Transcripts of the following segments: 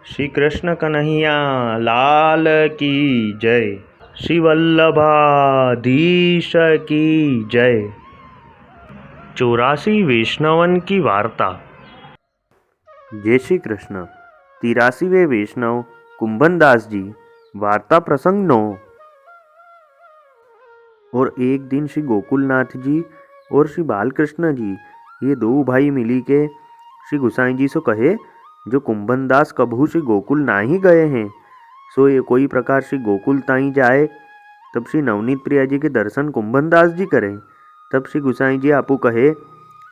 श्री कृष्ण कन्हैया लाल की जय। श्री वल्लभाधीश की जय। 84 वैष्णवन की वार्ता। जय श्री कृष्ण। 83वें वैष्णव कुंभनदास जी वार्ता प्रसंग 9। और एक दिन श्री गोकुलनाथ जी और श्री बालकृष्ण जी ये दो भाई मिली के श्री गुसाई जी से कहे, जो कुंभनदास कभू श्री गोकुल ना ही गए हैं, सो ये कोई प्रकार श्री गोकुल ताई जाए। तब श्री नवनीत प्रिया जी के दर्शन कुंभनदास जी करें। तब श्री गुसाई जी आपू कहे,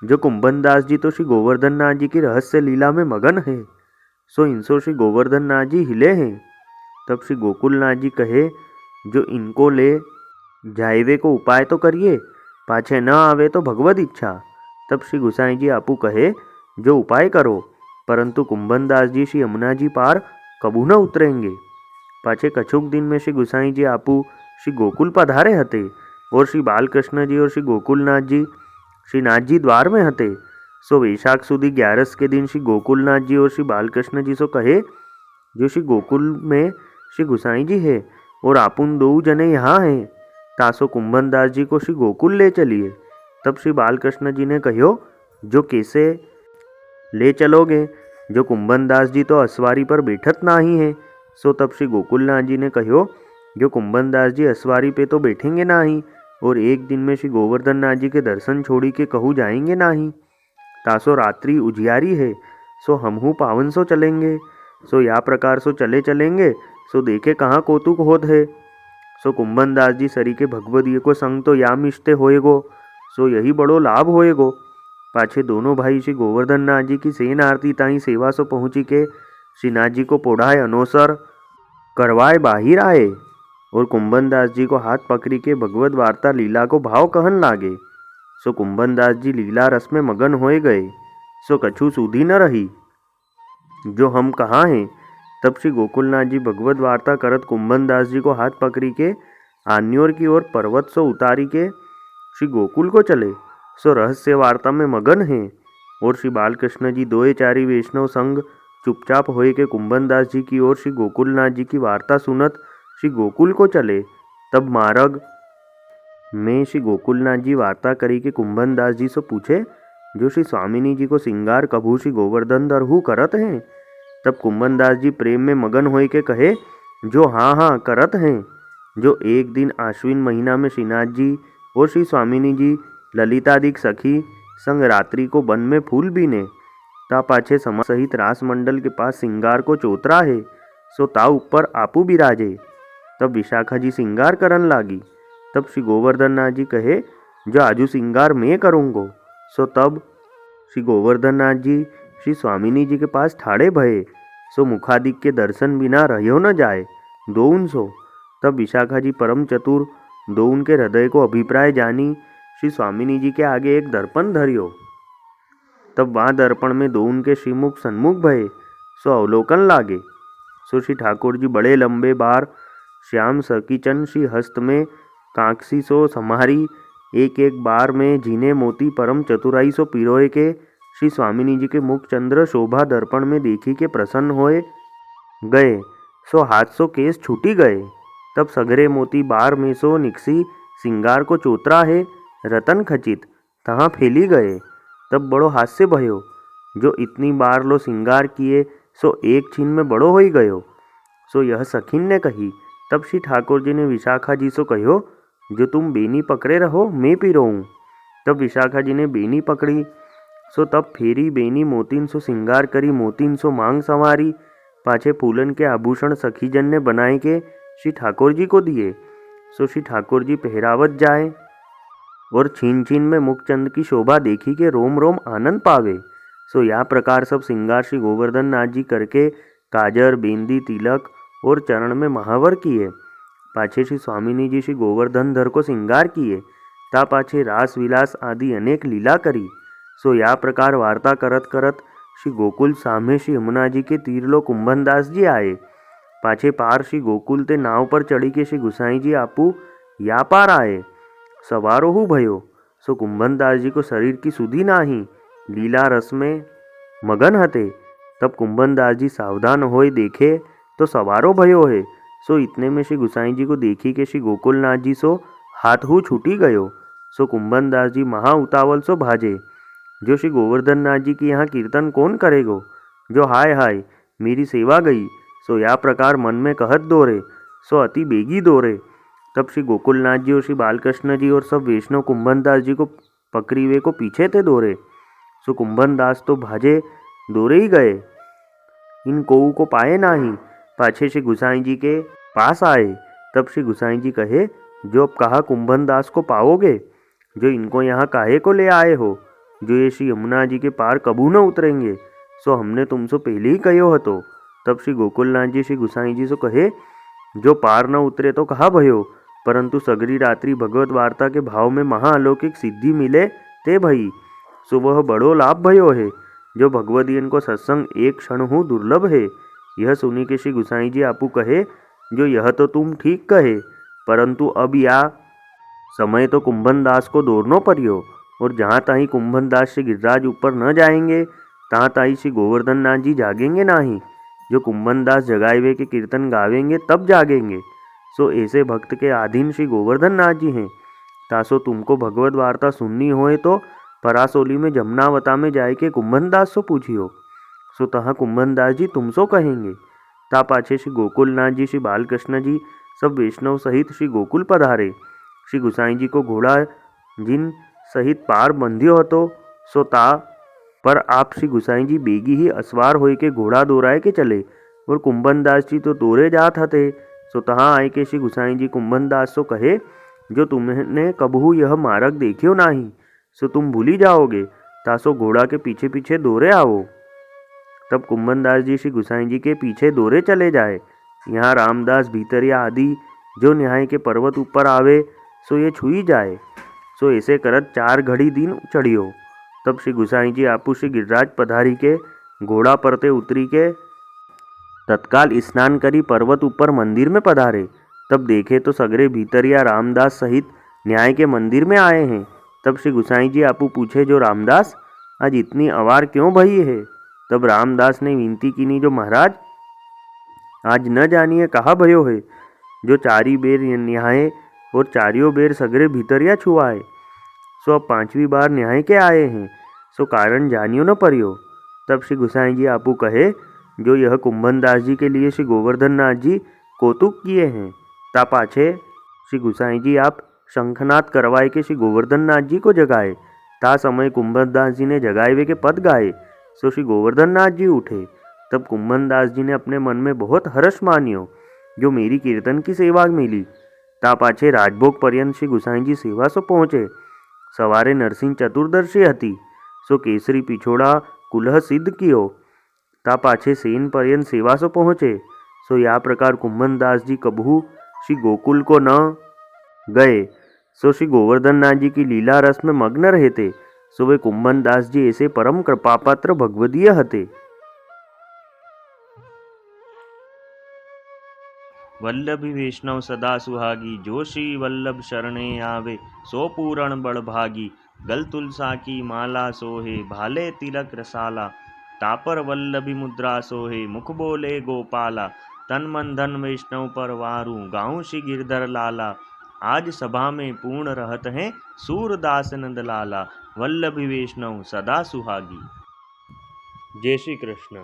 जो कुंभनदास जी तो श्री गोवर्धन नाथ जी की रहस्य लीला में मगन है, सो इनसो श्री गोवर्धन नाथ जी हिले हैं। तब श्री गोकुलनाथ जी कहे, जो इनको ले जायवे को उपाय तो करिए, पाछे न आवे तो भगवत इच्छा। तब श्री गुसाई जी आपू कहे, जो उपाय करो, परंतु कुंभनदास जी श्री यमुना जी पार कबू न उतरेंगे। पाछे कछुक दिन में श्री गुसाई जी आपू श्री गोकुल पधारे हते और श्री बालकृष्ण जी और श्री गोकुलनाथ जी श्री नाथ जी द्वार में हते। सो वैशाख सुदी 11 के दिन श्री गोकुलनाथ जी और श्री बालकृष्ण जी सो कहे, जो श्री गोकुल में श्री गुसाई जी है और आपुन दो जने यहाँ हैं, तासो कुंभनदास जी को श्री गोकुल ले चलिए। तब श्री बालकृष्ण जी ने कहो, जो कैसे ले चलोगे, जो कुंभनदास जी तो असवारी पर बैठत ना ही है। सो तब श्री गोकुलनाथ जी ने कहो, जो कुंभनदास जी असवारी पे तो बैठेंगे ना ही, और एक दिन में श्री गोवर्धन नाथ जी के दर्शन छोड़ी के कहू जाएंगे ना ही। तासो रात्रि उजियारी है, सो हमहू पावन सो चलेंगे। सो या प्रकार सो चले चलेंगे, सो देखे कहाँ कौतुक होत है। सो कुंभनदास जी सरी के भगवदीय को संग तो या मिशते होएगो, सो यही बड़ो लाभ होएगो। पाछे दोनों भाई श्री गोवर्धन नाथ जी की सेन आरती ताई सेवा सो पहुँची के श्री नाथ जी को पोढ़ाए अनोसर करवाए बाहिर आए, और कुंभनदास जी को हाथ पकड़ी के भगवत वार्ता लीला को भाव कहन लागे। सो कुंभनदास जी लीला रस में मगन होए गए, सो कछु सूधी न रही, जो हम कहाँ हैं। तब श्री गोकुलनाथ जी भगवत वार्ता करत कुंभनदास जी को हाथ पकड़ी के आन्योर की ओर पर्वत सो उतारी के श्री गोकुल को चले। सो रहस्य वार्ता में मगन हैं, और श्री बालकृष्ण जी दोए चारी वैष्णव संग चुपचाप होए के कुंभनदास जी की ओर श्री गोकुलनाथ जी की वार्ता सुनत श्री गोकुल को चले। तब मार्ग में श्री गोकुलनाथ जी वार्ता करी के कुंभनदास जी से पूछे, जो श्री स्वामिनी जी को सिंगार कभू श्री गोवर्धन दरहू करत हैं। तब कुंभनदास जी प्रेम में मगन होए के कहे, जो हाँ हाँ करत हैं। जो एक दिन आश्विन महीना में श्रीनाथ जी और श्री स्वामिनी जी ललितादिक सखी संग रात्रि को वन में फूल बीने, ता पाछे समा सहित रास मंडल के पास सिंगार को चोतरा है, सो ता ऊपर आपू बिराजे। तब विशाखा जी सिंगार करन लागी। तब श्री गोवर्धन नाथ जी कहे, जो आजू सिंगार मैं करूँगो। सो तब श्री गोवर्धन नाथ जी श्री स्वामिनी जी के पास ठाड़े भये, सो मुखादिक के दर्शन बिना रहो न जाए दोउन सो। तब विशाखा जी परम चतुर दोउन के हृदय को अभिप्राय जानी श्री स्वामिनी जी के आगे एक दर्पण धरियो। तब वहाँ दर्पण में दोउन के श्रीमुख सन्मुख भये, सो अवलोकन लागे। सो श्री ठाकुर जी बड़े लंबे बार श्याम सकीचन श्री हस्त में कांकसी सो समारी एक एक बार में जीने मोती परम चतुराई सो पिरोए के श्री स्वामिनी जी के मुख चंद्र शोभा दर्पण में देखी के प्रसन्न होए गए। सो हाथ सो केस छूटी गए। तब सगरे मोती बार में सो निकसी सिंगार को चोतरा है रतन खचित तहाँ फैली गए। तब बड़ो हास्य भयो, जो इतनी बार लो सिंगार किए सो एक छीन में बड़ो हो गयो। सो यह सखीन ने कही। तब श्री ठाकुर जी ने विशाखा जी सो कहो, जो तुम बेनी पकड़े रहो मैं पिरोऊँ। तब विशाखा जी ने बेनी पकड़ी। सो तब फेरी बेनी मोतीन सो सिंगार करी, मोतीन सो मांग संवारी। पाछे फूलन के आभूषण सखीजन ने बनाए के श्री ठाकुर जी को दिए। सो श्री ठाकुर जी पहरावत जाए, और छीन छीन में मुखचंद की शोभा देखी के रोम रोम आनंद पावे। सो या प्रकार सब सिंगार श्री गोवर्धन नाथ जी करके काजर बेंदी तिलक और चरण में महावर किए। पाछे श्री स्वामिनी जी श्री गोवर्धन धर को सिंगार किए, ता पाछे रास विलास आदि अनेक लीला करी। सो या प्रकार वार्ता करत करत श्री गोकुल सामे श्री यमुना जी के तीर लो कुंभनदास जी आए। पाछे पार श्री गोकुल ते नाव पर चढ़ी के श्री गुसाई जी आपू या पार आए। सवारो हु भयो। सो कुंभनदास जी को शरीर की सुधी नाही, लीला रस में मगन हते। तब तब कुंभनदास जी सावधान होए देखे तो सवारो भयो है। सो इतने में श्री गुसाई जी को देखी के श्री गोकुलनाथ जी सो हाथ हु छूटी गयो। सो कुंभनदास जी महा उतावल सो भाजे, जो श्री गोवर्धन नाथ जी की यहाँ कीर्तन कौन करेगो, जो हाय हाय मेरी सेवा गई। सो या प्रकार मन में कहत दोरे, सो अति बेगी दोरे। तब श्री गोकुलनाथ जी और श्री बालकृष्ण जी और सब वैष्णव कुंभनदास जी को पकड़ीवे को पीछे थे दोरे। सो कुंभनदास तो भाजे दोरे ही गए, इन कोऊ को पाए नाही। पाछे श्री गुसाई जी के पास आए। तब श्री गुसाई जी कहे, जो अब कहा कुंभनदास को पाओगे, जो इनको यहाँ काहे को ले आए हो, जो ये श्री यमुना जी के पार कबू न उतरेंगे, सो हमने तुमसे पहले ही कहो हतो। तब श्री गोकुलनाथ जी श्री गुसाई जी से कहे, जो पार न उतरे तो कहा भयो, परंतु सगरी रात्रि भगवत वार्ता के भाव में महाअलौकिक सिद्धि मिले ते भई, सो वह बड़ो लाभ भयो है। जो भगवदियन को सत्संग एक क्षण हूँ दुर्लभ है। यह सुनी के श्री गुसाई जी आपू कहे, जो यह तो तुम ठीक कहे, परंतु अब या समय तो कुंभनदास को दौड़नो परियो, और जहाँ ताही कुंभनदास श्री गिरिराज ऊपर न जाएंगे, तहाँ ताही श्री गोवर्धन नाथ जी जागेंगे नाही। जो कुंभनदास जगाए के कीर्तन गावेंगे तब जागेंगे। सो ऐसे भक्त के आधीन श्री गोवर्धन नाथ जी हैं। तासो तुमको भगवत वार्ता सुननी होए तो परासोली में जमुनावता में जाए के कुंभनदास सो पूछियो, सो तहाँ कुंभनदास जी तुमसो कहेंगे। ता पाछे श्री गोकुलनाथ जी श्री बालकृष्ण जी सब वैष्णव सहित श्री गोकुल पधारे। श्री गुसाई जी को घोड़ा जिन सहित पार बंधियो हतो, सो ता पर आप श्री गुसाई जी बेगी ही असवार होए के घोड़ा दोराए के चले, और कुंभनदास जी तो दोरे जात हते। सो तहाँ आए के श्री गुसाई जी कुंभनदास सो कहे, जो तुमने कबहू यह मार्ग देखियो नाही, सो तुम भूली जाओगे, तासो घोड़ा के पीछे पीछे दोरे आओ। तब कुंभनदास जी श्री गुसाई जी के पीछे दोरे चले जाए। यहाँ रामदास भीतरिया आदि जो न्याय के पर्वत ऊपर आवे, सो ये छुई जाए। सो ऐसे करत 4 घड़ी दिन चढ़ियो। तब श्री गुसाई जी आपू श्री गिरिराज पधारी के घोड़ा परते उतरी के तत्काल स्नान करी पर्वत ऊपर मंदिर में पधारे। तब देखे तो सगरे भीतरिया रामदास सहित न्याय के मंदिर में आए हैं। तब श्री गुसाई जी आपू पूछे, जो रामदास आज इतनी अवार क्यों भई है। तब रामदास ने विनती कीनी, जो महाराज आज न जानिए कहा भयो है, जो 4 बेर न्याय और 4 बेर सगरे भीतरिया छुआए, सो अब 5वीं बार न्याय के आए हैं, सो कारण जानियो न परियो। तब श्री गुसाई जी आपू कहे, जो यह कुंभनदास जी के लिए श्री गोवर्धन नाथ जी कौतुक किए हैं। ता पाछे श्री गुसाई जी आप शंखनाद करवाए के श्री गोवर्धन नाथ जी को जगाए। ता समय कुंभनदास जी ने जगाए के पद गाए, सो श्री गोवर्धन नाथ जी उठे। तब कुंभनदास जी ने अपने मन में बहुत हर्ष मानियो, जो मेरी कीर्तन की सेवा मिली। ता पाछे राजभोग पर्यंत श्री गुसाई जी सेवा सो पहुँचे। सवारे नरसिंह चतुर्दशी हती, सो केसरी पिछोड़ा कुलह सिद्ध कियो। ता पाछे सेन पर्यंत सेवा सो पहुँचे। सो या प्रकार कुंभनदास जी कबहू श्री गोकुल को न गए। सो श्री गोवर्धन नाथ जी की लीला रस में मग्न रहते। सो वे कुंभनदास जी ऐसे परम कृपापात्र भगवदीय हते। वल्लभी वैष्णव सदा सुहागी, जो श्री वल्लभ शरणे आवे, सो पूरण बड़भागी। गल तुलसा की माला सोहे, भाले तिलक रसाला। तापर वल्लभी मुद्रा सोहे, मुख बोले गोपाला। तन मन धन वैष्णव पर वारू, गाऊं श्री गिरधर लाला। आज सभा में पूर्ण रहत हैं, सूरदास नंद लाला। वल्लभी वैष्णव सदा सुहागी। जय श्री कृष्ण।